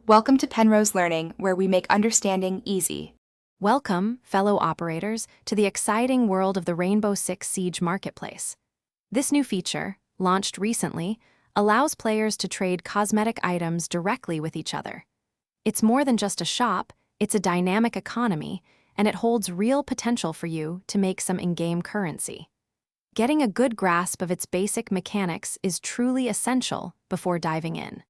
Welcome to Penrose Learning, where we make understanding easy. Welcome, fellow operators, to the exciting world of the Rainbow Six Siege Marketplace. This new feature, launched recently, allows players to trade cosmetic items directly with each other. It's more than just a shop, it's a dynamic economy, and it holds real potential for you to make some in-game currency. Getting a good grasp of its basic mechanics is truly essential before diving in.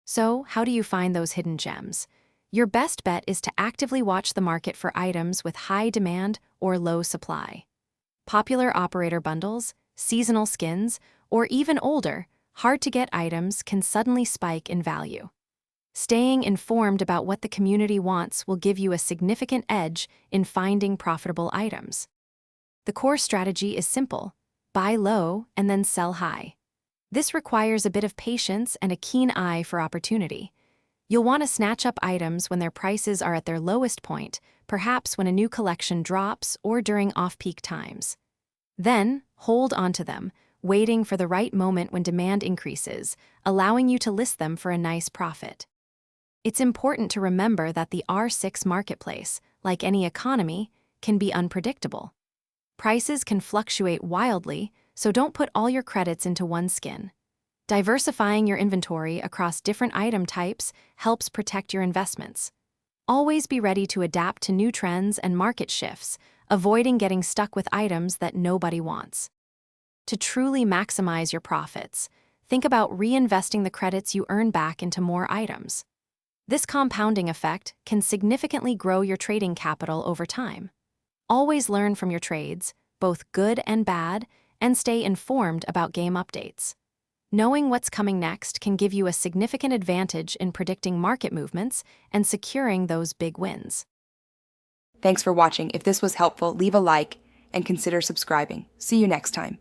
So, how do you find those hidden gems? Your best bet is to actively watch the market for items with high demand or low supply. Popular operator bundles, seasonal skins, or even older, hard-to-get items can suddenly spike in value. Staying informed about what the community wants will give you a significant edge in finding profitable items. The core strategy is simple: buy low and then sell high. This requires a bit of patience and a keen eye for opportunity. You'll want to snatch up items when their prices are at their lowest point, perhaps when a new collection drops or during off-peak times. Then, hold onto them, waiting for the right moment when demand increases, allowing you to list them for a nice profit. It's important to remember that the R6 marketplace, like any economy, can be unpredictable. Prices can fluctuate wildly, so don't put all your credits into one skin. Diversifying your inventory across different item types helps protect your investments. Always be ready to adapt to new trends and market shifts, avoiding getting stuck with items that nobody wants. To truly maximize your profits, think about reinvesting the credits you earn back into more items. This compounding effect can significantly grow your trading capital over time. Always learn from your trades, both good and bad, and stay informed about game updates. Knowing what's coming next can give you a significant advantage in predicting market movements and securing those big wins. Thanks for watching. If this was helpful, leave a like and consider subscribing. See you next time.